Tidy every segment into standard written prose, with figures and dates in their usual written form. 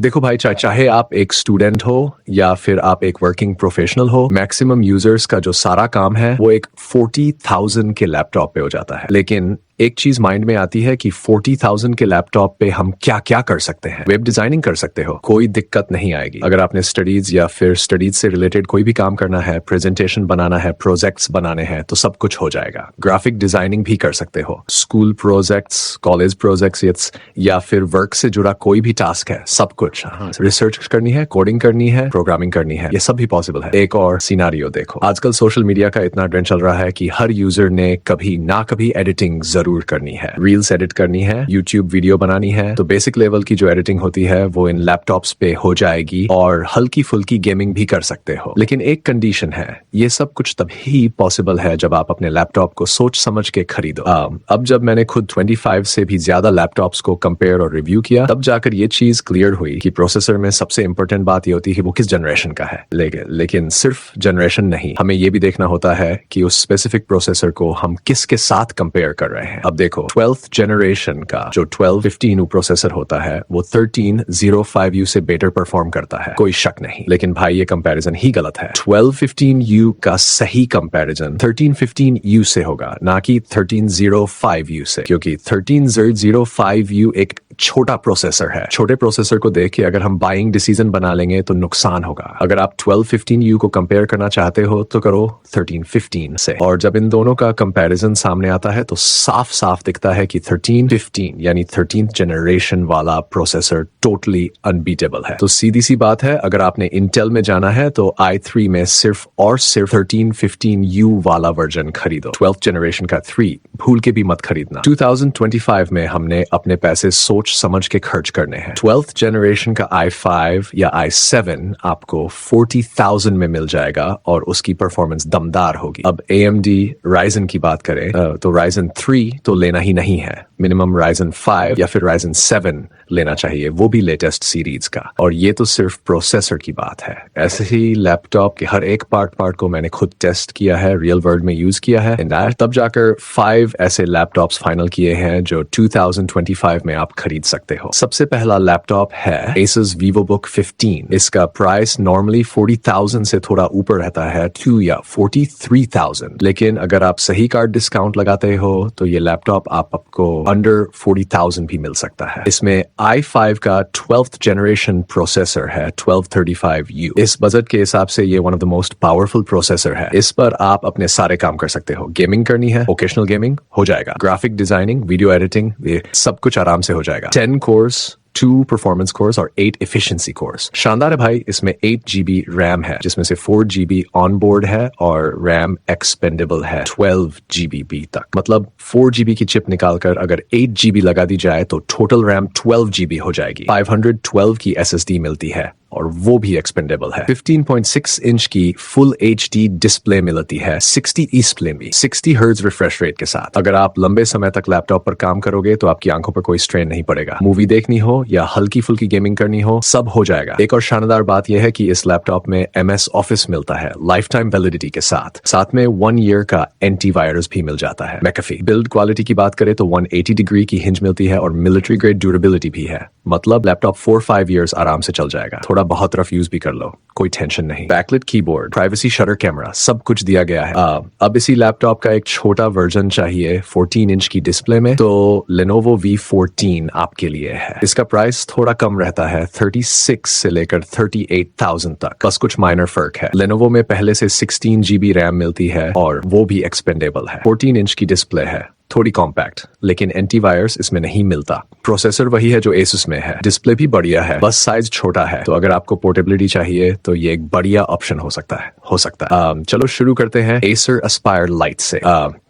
देखो भाई, चाहे आप एक स्टूडेंट हो या फिर आप एक वर्किंग प्रोफेशनल हो, मैक्सिमम यूजर्स का जो सारा काम है वो एक 40,000 के लैपटॉप पे हो जाता है। लेकिन एक चीज माइंड में आती है कि 40,000 के लैपटॉप पे हम क्या क्या कर सकते हैं। वेब डिजाइनिंग कर सकते हो, कोई दिक्कत नहीं आएगी। अगर आपने स्टडीज या फिर स्टडीज से रिलेटेड कोई भी काम करना है, प्रेजेंटेशन बनाना है, प्रोजेक्ट्स बनाने हैं, तो सब कुछ हो जाएगा। ग्राफिक डिजाइनिंग भी कर सकते हो, स्कूल प्रोजेक्ट्स, कॉलेज प्रोजेक्ट्स या फिर वर्क से जुड़ा कोई भी टास्क है, सब कुछ। रिसर्च करनी है, कोडिंग करनी है, प्रोग्रामिंग करनी है, ये सब भी पॉसिबल है। एक और सिनारियो देखो, आजकल सोशल मीडिया का इतना ट्रेंड चल रहा है कि हर यूजर ने कभी ना कभी एडिटिंग जरूर करनी है। रील्स एडिट करनी है, यूट्यूब वीडियो बनानी है, तो बेसिक लेवल की जो एडिटिंग होती है वो इन लैपटॉप्स पे हो जाएगी और हल्की फुल्की गेमिंग भी कर सकते हो। लेकिन एक कंडीशन है, ये सब कुछ तभी पॉसिबल है जब आप अपने लैपटॉप को सोच समझ के खरीदो। अब जब मैंने खुद 25 से भी ज्यादा लैपटॉप्स को कंपेयर और रिव्यू किया, तब जाकर ये चीज क्लियर हुई कि प्रोसेसर में सबसे इंपॉर्टेंट बात ये होती है कि वो किस जनरेशन का है। लेकिन सिर्फ जनरेशन नहीं, हमें ये भी देखना होता है कि उस स्पेसिफिक प्रोसेसर को हम किसके साथ कंपेयर कर रहे हैं। अब देखो, 12th जनरेशन का जो 1215U प्रोसेसर होता है वो 1305U से बेटर परफॉर्म करता है, कोई शक नहीं। लेकिन भाई ये कंपैरिजन ही गलत है। 1215U का सही कंपैरिजन 1315U से होगा, ना कि 1305U से, क्योंकि 1305U एक छोटा प्रोसेसर है। छोटे प्रोसेसर को देख के अगर हम बाइंग डिसीजन बना लेंगे तो नुकसान होगा। अगर आप 1215U को कंपेयर करना चाहते हो तो करो 1315 से। और जब इन दोनों का कंपैरिजन सामने आता है तो साफ साफ दिखता है कि 1315 यानी 13th जनरेशन वाला प्रोसेसर टोटली अनबीटेबल है। तो सीधी सी बात है, अगर आपने इंटेल में जाना है तो i3 में सिर्फ और सिर्फ 1315U वाला वर्जन खरीदो। 12th जनरेशन का 3 भूल के भी मत खरीदना। 2025 में हमने अपने पैसे सोच समझ के खर्च करने हैं। 12th जनरेशन का i5 या i7 आपको 40,000 में मिल जाएगा और उसकी परफॉर्मेंस दमदार होगी। अब AMD Ryzen की बात करें तो Ryzen 3 तो लेना ही नहीं है, मिनिमम Ryzen 5 या फिर Ryzen 7 लेना चाहिए, वो भी लेटेस्ट सीरीज का। और ये तो सिर्फ प्रोसेसर की बात है। ऐसे ही लैपटॉप के हर एक पार्ट को मैंने खुद टेस्ट किया है, रियल वर्ल्ड में यूज किया है, तब जाकर 5 ऐसे लैपटॉप्स फाइनल किए हैं जो 2025 में आप खरीद सकते हो। सबसे पहला लैपटॉप है Asus VivoBook 15। इसका प्राइस नॉर्मली 40,000 से थोड़ा ऊपर रहता है, 2 या 43,000। लेकिन अगर आप सही कार्ड डिस्काउंट लगाते हो तो ये लैपटॉप आपको अंडर 40,000 भी मिल सकता है। इसमें i5 का 12th जनरेशन प्रोसेसर है, 1235U। इस बजट के हिसाब से ये one of the most powerful processor है। इस पर आप अपने सारे काम कर सकते हो। गेमिंग करनी है, ओकेशनल गेमिंग हो जाएगा, ग्राफिक डिजाइनिंग, वीडियो एडिटिंग, ये सब कुछ आराम से हो जाएगा। 10 कोर्स, 2 परफॉर्मेंस कोर्स और 8 एफिशिएंसी कोर्स। शानदार है भाई। इसमें 8GB रैम है, जिसमें से 4GB ऑन बोर्ड है और रैम एक्सपेंडेबल है 12GB तक। मतलब 4GB की चिप निकालकर अगर 8GB लगा दी जाए तो टोटल रैम 12GB हो जाएगी। 512 की SSD मिलती है और वो भी एक्सपेंडेबल है। 15.6 इंच की फुल HD डिस्प्ले मिलती है, 60 डिस्प्ले भी, 60 हर्ट्ज रिफ्रेश रेट के साथ। अगर आप लंबे समय तक लैपटॉप पर काम करोगे तो आपकी आंखों पर कोई स्ट्रेन नहीं पड़ेगा। मूवी देखनी हो या हल्की फुल्की गेमिंग करनी हो, सब हो जाएगा। एक और शानदार बात यह है कि इस लैपटॉप में MS ऑफिस मिलता है लाइफ टाइम वैलिडिटी के साथ में 1 ईयर का एंटीवायरस भी मिल जाता है। मैकेफी बिल्ड क्वालिटी की बात करें तो 180 डिग्री की हिंज मिलती है और मिलिट्री ग्रेड ड्यूरेबिलिटी भी है। मतलब लैपटॉप 4-5 ईयर्स आराम से चल जाएगा। थोड़ा बहुत रफ यूज भी कर लो, कोई टेंशन नहीं। Backlit keyboard, privacy shutter camera, सब कुछ दिया गया है। अब इसी लैपटॉप का एक छोटा वर्जन चाहिए 14 इंच की डिस्प्ले में, तो Lenovo V14 आपके लिए है। इसका प्राइस थोड़ा कम रहता है, 36 से लेकर 38,000 तक, बस कुछ माइनर फर्क है। Lenovo में पहले से 16GB रैम मिलती है और वो भी एक्सपेंडेबल है। 14 इंच की डिस्प्ले है, थोड़ी कॉम्पैक्ट, लेकिन एंटीवायरस इसमें नहीं मिलता। प्रोसेसर वही है जो Asus में है, डिस्प्ले भी बढ़िया है, बस साइज छोटा है। तो अगर आपको पोर्टेबिलिटी चाहिए तो ये एक बढ़िया ऑप्शन हो सकता है। चलो शुरू करते हैं Acer Aspire Lite से।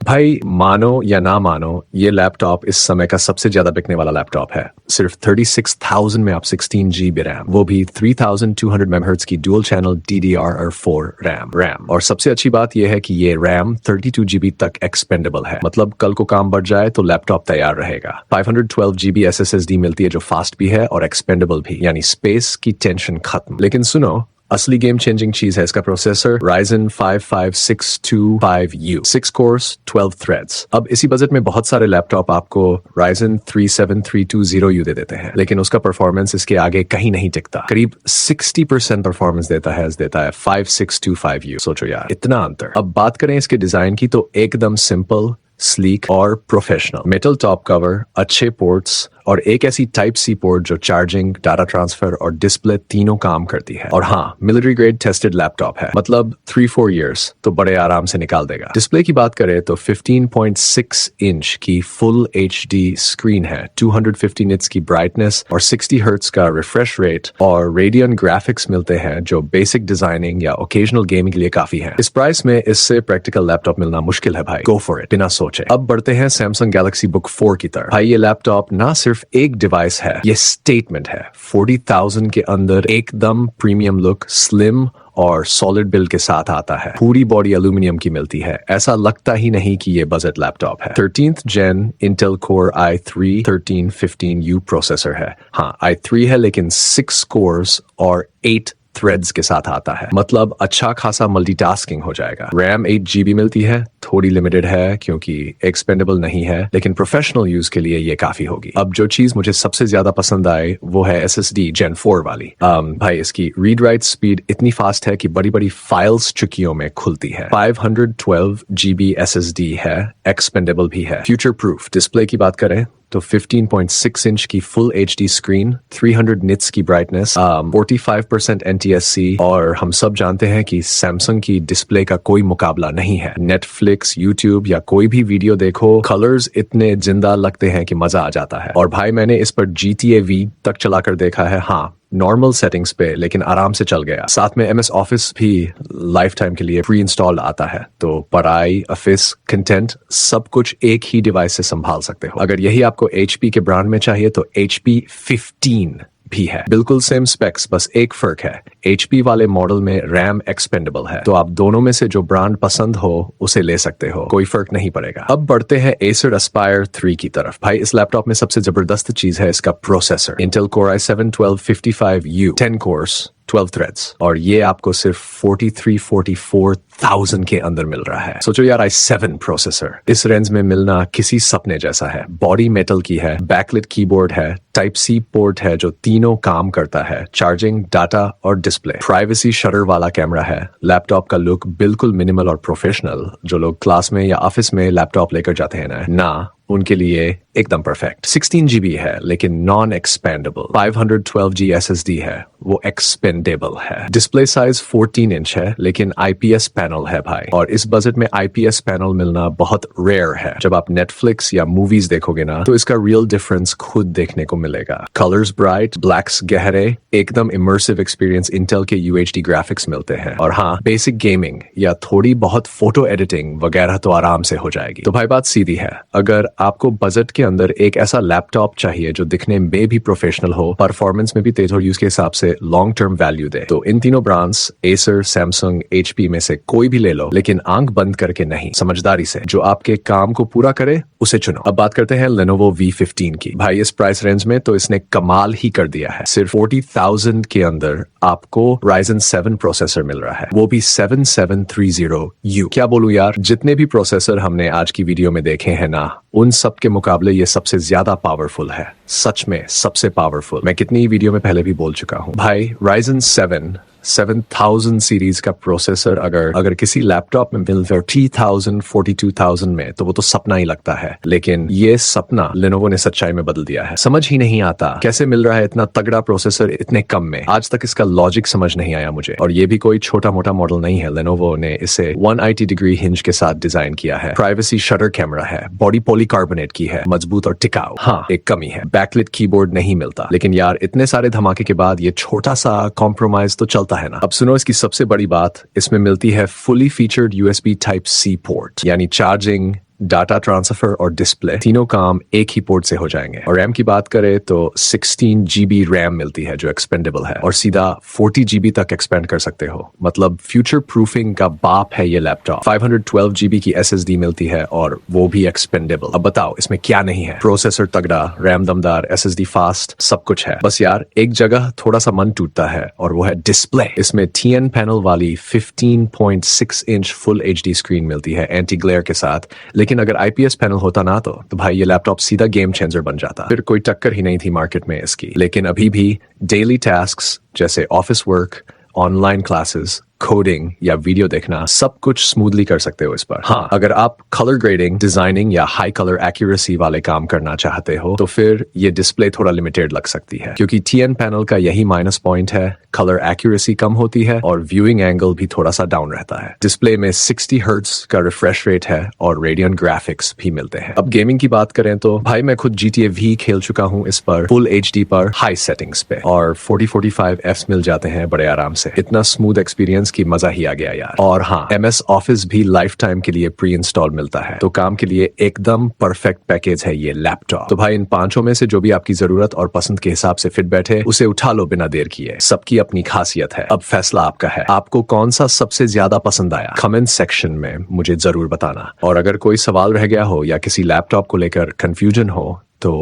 भाई मानो या ना मानो, ये लैपटॉप इस समय का सबसे ज्यादा बिकने वाला लैपटॉप है। सिर्फ 36,000 में आप 16GB रैम, वो भी 3200 MHz की डुअल चैनल DDR4 रैम। और सबसे अच्छी बात यह है कि ये रैम 32GB तक एक्सपेंडेबल है। मतलब कल को काम बढ़ जाए तो लैपटॉप तैयार रहेगा। 512GB SSD मिलती है जो फास्ट भी है और एक्सपेंडेबल भी, यानी स्पेस की टेंशन खत्म। लेकिन सुनो, असली गेम चेंजिंग चीज है इसका processor Ryzen 55625U 6 course 12 threads. अब इसी बजट में बहुत सारे लैपटॉप आपको Ryzen 37320U दे देते हैं, लेकिन उसका परफॉर्मेंस इसके आगे कहीं नहीं टिकता। करीब 60% परफॉर्मेंस देता है 5625U। सोचो यार, इतना अंतर। अब बात करें इसके डिजाइन की तो एकदम सिंपल, स्लीक और प्रोफेशनल। मेटल टॉप कवर, अच्छे पोर्ट्स और एक ऐसी टाइप सी पोर्ट जो चार्जिंग, डाटा ट्रांसफर और डिस्प्ले तीनों काम करती है। और हाँ, मिलिट्री ग्रेड टेस्टेड लैपटॉप है, मतलब 3-4 इयर्स तो बड़े आराम से निकाल देगा। डिस्प्ले की बात करें तो 15.6 इंच की फुल HD स्क्रीन है, 250 निट्स की ब्राइटनेस और 60 हर्ट्ज का रिफ्रेश रेट और रेडियन ग्राफिक्स मिलते हैं जो बेसिक डिजाइनिंग या ओकेजनल गेमिंग के लिए काफी है। इस प्राइस में इससे प्रैक्टिकल लैपटॉप मिलना मुश्किल है भाई। गो फॉर इट बिना सोचे। अब बढ़ते हैं सैमसंग गैलेक्सी बुक 4 की तरफ। भाई ये लैपटॉप ना सिर्फ एक डिवाइस है, ये स्टेटमेंट है। 40,000 के अंदर एकदम प्रीमियम लुक, स्लिम और सॉलिड बिल्ड के साथ आता है। पूरी बॉडी एल्यूमिनियम की मिलती है, ऐसा लगता ही नहीं कि ये बजट लैपटॉप है। 13th जेन Intel core i3 1315U processor है। हाँ, i3 है लेकिन 6 कोर्स और 8 थ्रेड्स के साथ आता है, मतलब अच्छा खासा मल्टीटास्किंग हो जाएगा। रैम 8 GB मिलती है, थोड़ी लिमिटेड है क्योंकि एक्सपेंडेबल नहीं है, लेकिन प्रोफेशनल यूज के लिए ये काफी होगी। अब जो चीज मुझे सबसे ज्यादा पसंद आई वो है SSD Gen 4 वाली। भाई इसकी रीड राइट स्पीड इतनी फास्ट है कि बड़ी बड़ी फाइल्स चुटकियों में खुलती है। 512 GB SSD है, एक्सपेंडेबल भी है, फ्यूचर प्रूफ। डिस्प्ले की बात करें तो 15.6 इंच की फुल HD स्क्रीन, 300 निट्स की ब्राइटनेस, 45% NTSC और हम सब जानते हैं कि सैमसंग की डिस्प्ले का कोई मुकाबला नहीं है। नेटफ्लिक्स, यूट्यूब या कोई भी वीडियो देखो, कलर्स इतने जिंदा लगते हैं कि मजा आ जाता है। और भाई मैंने इस पर GTA V तक चलाकर देखा है, हाँ नॉर्मल सेटिंग्स पे, लेकिन आराम से चल गया। साथ में MS ऑफिस भी लाइफ टाइम के लिए प्री इंस्टॉल आता है, तो पढ़ाई, ऑफिस, कंटेंट सब कुछ एक ही डिवाइस से संभाल सकते हो। अगर यही आपको HP के ब्रांड में चाहिए तो HP 15 भी है, बिल्कुल सेम स्पेक्स, बस एक फर्क है, HP वाले मॉडल में रैम एक्सपेंडेबल है, तो आप दोनों में से जो ब्रांड पसंद हो उसे ले सकते हो, कोई फर्क नहीं पड़ेगा। अब बढ़ते हैं Acer Aspire 3 की तरफ। भाई इस लैपटॉप में सबसे जबरदस्त चीज है इसका processor, Intel Core i7 1255U 10 course 12 threads, और ये आपको सिर्फ 43-44,000 के अंदर मिल रहा है। सोचो यार, i7 प्रोसेसर इस रेंज में मिलना किसी सपने जैसा है। बॉडी मेटल की है, बैकलिट कीबोर्ड है, टाइप सी पोर्ट है जो तीनों काम करता है, चार्जिंग, डाटा और डिस्प्ले, प्राइवेसी शटर वाला कैमरा है। लैपटॉप का लुक बिल्कुल मिनिमल और प्रोफेशनल। जो लोग क्लास में या ऑफिस में लैपटॉप लेकर जाते हैं ना उनके लिए एकदम परफेक्ट। 16 GB है लेकिन नॉन एक्सपेंडेबल। 512G SSD है, वो एक्सपेंडेबल है। डिस्प्ले साइज 14 इंच है लेकिन IPS पैनल है भाई, और इस बजट में IPS पैनल मिलना बहुत रेयर है। जब आप नेटफ्लिक्स या मूवीज देखोगे ना तो इसका रियल डिफरेंस खुद देखने को मिलेगा। कलर्स ब्राइट, ब्लैक्स गहरे, एकदम इमर्सिव एक्सपीरियंस। इंटेल के UHD ग्राफिक्स मिलते हैं, और हाँ बेसिक गेमिंग या थोड़ी बहुत फोटो एडिटिंग वगैरह तो आराम से हो जाएगी। तो भाई बात सीधी है, अगर आपको बजट के अंदर एक ऐसा लैपटॉप चाहिए जो दिखने में भी प्रोफेशनल हो, परफॉर्मेंस में भी तेज और यूज के हिसाब से लॉन्ग टर्म वैल्यू दे, तो इन तीनों ब्रांड्स Acer, Samsung, HP में से कोई भी ले लो, लेकिन आंख बंद करके नहीं, समझदारी से। जो आपके काम को पूरा करे उसे चुनो। अब बात करते हैं Lenovo V15 की। भाई इस प्राइस रेंज में तो इसने कमाल ही कर दिया है। सिर्फ 40,000 के अंदर आपको Ryzen 7 प्रोसेसर मिल रहा है, वो भी 7730U। क्या बोलूं यार, जितने भी प्रोसेसर हमने आज की वीडियो में देखे हैं ना, उन सब के मुकाबले ये सबसे ज्यादा पावरफुल है, सच में सबसे पावरफुल। मैं कितनी वीडियो में पहले भी बोल चुका हूँ भाई। Ryzen 7 7000 सीरीज का प्रोसेसर अगर किसी लैपटॉप में मिल जाए 3000 42,000 में, तो वो तो सपना ही लगता है। लेकिन ये सपना लेनोवो ने सच्चाई में बदल दिया है। समझ ही नहीं आता कैसे मिल रहा है इतना तगड़ा प्रोसेसर इतने कम में। आज तक इसका लॉजिक समझ नहीं आया मुझे। और ये भी कोई छोटा मोटा मॉडल नहीं है, लेनोवो ने इसे 180 डिग्री हिंज के साथ डिजाइन किया है। प्राइवेसी शटर कैमरा है, बॉडी पॉलीकार्बोनेट की है, मजबूत और टिकाऊ। हाँ एक कमी है, बैकलिट कीबोर्ड नहीं मिलता, लेकिन यार इतने सारे धमाके के बाद ये छोटा सा कॉम्प्रोमाइज तो चलता है ना। अब सुनो इसकी सबसे बड़ी बात, इसमें मिलती है fully featured USB Type C port, यानी चार्जिंग, डाटा ट्रांसफर और डिस्प्ले तीनों काम एक ही पोर्ट से हो जाएंगे। और रैम की बात करें तो 16 GB रैम मिलती है जो एक्सपेंडेबल है और सीधा 40 GB तक एक्सपेंड कर सकते हो। मतलब फ्यूचर प्रूफिंग का बाप है ये लैपटॉप। 512 GB की SSD मिलती है और वो भी एक्सपेंडेबल। अब बताओ इसमें क्या नहीं है? प्रोसेसर तगड़ा, रैम दमदार, SSD फास्ट, सब कुछ है। बस यार एक जगह थोड़ा सा मन टूटता है और वो है डिस्प्ले। इसमें TN पैनल वाली 15.6 इंच फुल HD स्क्रीन मिलती है एंटी ग्लेयर के साथ। लेकिन अगर IPS पैनल होता ना तो भाई ये लैपटॉप सीधा गेम चेंजर बन जाता। फिर कोई टक्कर ही नहीं थी मार्केट में इसकी। लेकिन अभी भी डेली टास्क्स जैसे office work, online classes, coding या वीडियो देखना सब कुछ स्मूथली कर सकते हो इस पर। हाँ, अगर आप कलर ग्रेडिंग, डिजाइनिंग या हाई कलर एक्यूरेसी वाले काम करना चाहते हो तो फिर ये डिस्प्ले थोड़ा लिमिटेड लग सकती है, क्योंकि TN पैनल का यही माइनस पॉइंट है। कलर एक्यूरेसी कम होती है और व्यूइंग एंगल भी थोड़ा सा डाउन रहता है। डिस्प्ले में 60 हर्ट्ज का रिफ्रेश रेट है और रेडियन ग्राफिक्स भी मिलते हैं। अब गेमिंग की बात करें तो भाई मैं खुद GTA V खेल चुका हूँ इस पर फुल HD पर हाई सेटिंग्स पे, और 40-45 Fs मिल जाते हैं बड़े आराम से। इतना स्मूथ एक्सपीरियंस की मजा ही आ गया यार। और हाँ, MS ऑफिस भी लाइफ टाइम के लिए प्री इंस्टॉल मिलता है, तो काम के लिए एकदम परफेक्ट पैकेज है ये लैपटॉप। तो भाई इन पांचों में से जो भी आपकी जरूरत और पसंद के हिसाब से फिट बैठे उसे उठा लो बिना देर किए। सबकी अपनी खासियत है, अब फैसला आपका है। आपको कौन सा सबसे ज्यादा पसंद आया कमेंट सेक्शन में मुझे जरूर बताना। और अगर कोई सवाल रह गया हो या किसी लैपटॉप को लेकर कंफ्यूजन हो तो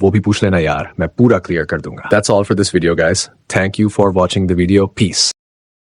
वो भी पूछ लेना यार, मैं पूरा क्लियर कर दूंगा। That's all for this video guys. Thank you for watching the video. Peace.